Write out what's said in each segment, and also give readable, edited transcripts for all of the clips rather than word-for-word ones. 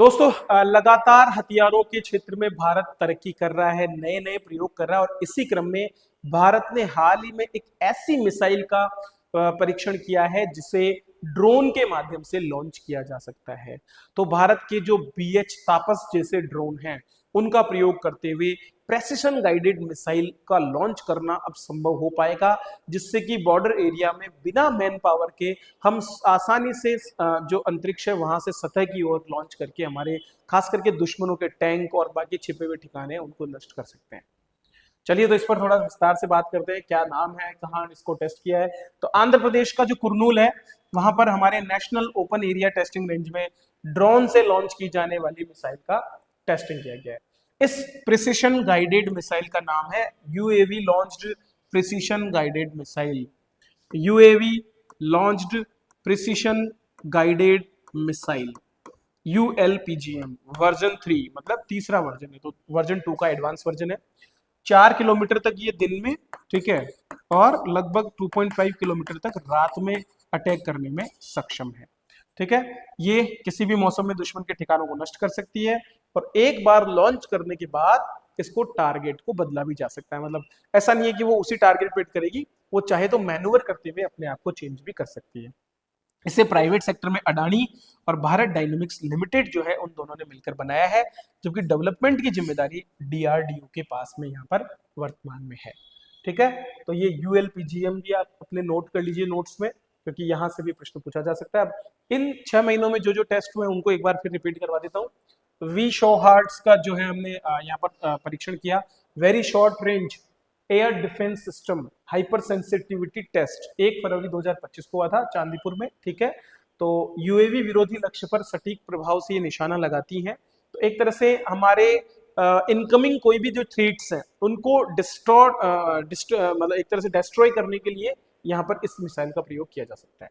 दोस्तों लगातार हथियारों के क्षेत्र में भारत तरक्की कर रहा है, नए नए प्रयोग कर रहा है और इसी क्रम में भारत ने हाल ही में एक ऐसी मिसाइल का परीक्षण किया है जिसे ड्रोन के माध्यम से लॉन्च किया जा सकता है। तो भारत के जो BH तापस जैसे ड्रोन हैं उनका प्रयोग करते हुए प्रेसिशन गाइडेड मिसाइल का लॉन्च करना अब संभव हो पाएगा, जिससे कि बॉर्डर एरिया में बिना मैन पावर के हम आसानी से जो अंतरिक्ष है वहां से सतह की ओर लॉन्च करके हमारे खास करके दुश्मनों के टैंक और बाकी छिपे हुए ठिकाने हैं उनको नष्ट कर सकते हैं। चलिए तो इस पर थोड़ा विस्तार से बात करते हैं, क्या नाम है, कहाँ इसको टेस्ट किया है। तो आंध्र प्रदेश का जो कुर्नूल है वहां पर हमारे national open area testing range में ड्रोन से लॉन्च की जाने वाली मिसाइल का टेस्टिंग किया गया है। इस प्रिसिशन गाइडेड मिसाइल का नाम है UAV launched precision guided missile. UAV launched precision guided missile ULPGM version 3 मतलब तीसरा वर्जन है, तो वर्जन 2 का एडवांस वर्जन है। 4 किलोमीटर तक ये दिन में, ठीक है, और लगभग 2.5 किलोमीटर तक रात में अटैक करने में सक्षम है। ठीक है, ये किसी भी मौसम में दुश्मन के ठिकानों को नष्ट कर सकती है और एक बार लॉन्च करने के बाद इसको टारगेट को बदला भी जा सकता है। मतलब ऐसा नहीं है कि वो उसी टारगेट पे करेगी, वो चाहे तो मैन्यूवर करते हुए अपने आप को चेंज भी कर सकती है। इसे प्राइवेट सेक्टर में अडानी और भारत डायनेमिक्स लिमिटेड जो है उन दोनों ने मिलकर बनाया है, जबकि डेवलपमेंट की जिम्मेदारी DRDO के पास में यहाँ पर वर्तमान में है। ठीक है, तो ये ULPGM भी आप अपने नोट कर लीजिए नोट्स में, क्योंकि यहाँ से भी प्रश्न पूछा जा सकता है। अब इन 6 महीनों में जो जो टेस्ट हुए उनको एक बार फिर रिपीट करवा देता हूँ। वी शो हार्ट्स का जो है हमने यहाँ पर परीक्षण किया। Very short range air defence system hyper sensitivity test 1 फरवरी 2025 को हुआ था चांदीपुर में। ठीक है, तो यूएवी विरोधी लक्ष्य पर सटीक प्रभाव से ये निशाना लगाती हैं। तो एक तरह से हमारे इनकमिंग कोई भी जो थ्रेट्स हैं उनको मतलब एक तरह से डिस्ट्रॉय करने के लिए यहाँ पर इस मिसाइल का प्रयोग किया जा सकता है।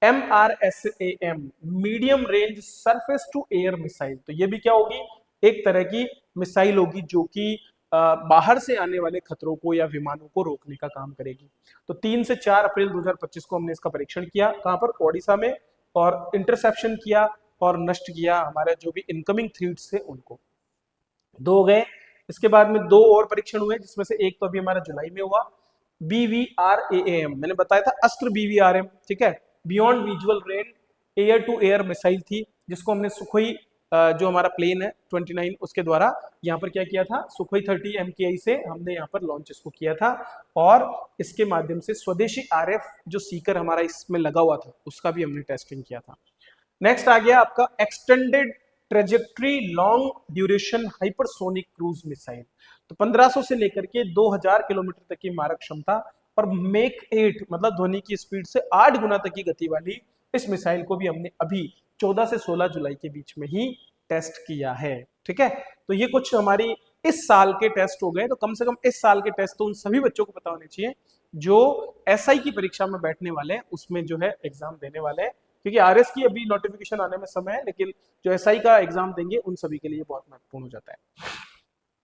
MRSAM medium range surface to air missile, तो ये भी क्या होगी, एक तरह की मिसाइल होगी जो कि बाहर से आने वाले खतरों को या विमानों को रोकने का काम करेगी। तो 3 से 4 अप्रैल 2025 को हमने इसका परीक्षण किया, कहां पर, ओडिशा में, और इंटरसेप्शन किया और नष्ट किया हमारे जो भी इनकमिंग थ्रेट्स थे उनको। 2 हो गए। इसके बाद में 2 और परीक्षण हुए, जिसमें से एक तो अभी हमारा जुलाई में हुआ। BVRAAM मैंने बताया था, अस्त्र BVRAM, ठीक है, beyond visual range air to air missile थी, जिसको हमने सुखोई जो हमारा प्लेन है 29 उसके द्वारा यहाँ पर क्या किया था, सुखोई 30 MKI से हमने यहाँ पर लॉन्च इसको किया था और इसके माध्यम से स्वदेशी RF जो सीकर हमारा इसमें लगा हुआ था उसका भी हमने टेस्टिंग किया था। नेक्स्ट आ गया आपका extended trajectory long duration hypersonic cruise missile. तो 1500 से लेकर के 2000 किलोमीटर तक की मारक क्षमता और मेक 8 मतलब ध्वनि की स्पीड से 8 गुना तक की गति वाली इस मिसाइल को भी हमने अभी 14 से 16 जुलाई के बीच में ही टेस्ट किया है। ठीक है, तो ये कुछ हमारी इस साल के टेस्ट हो गए। तो कम से कम इस साल के टेस्ट तो उन सभी बच्चों को पता होने चाहिए जो SI की परीक्षा में बैठने वाले हैं, उसमें जो है एग्जाम देने वाले हैं, क्योंकि RS की अभी नोटिफिकेशन आने में समय है, लेकिन जो SI का एग्जाम देंगे उन सभी के लिए बहुत महत्वपूर्ण हो जाता है।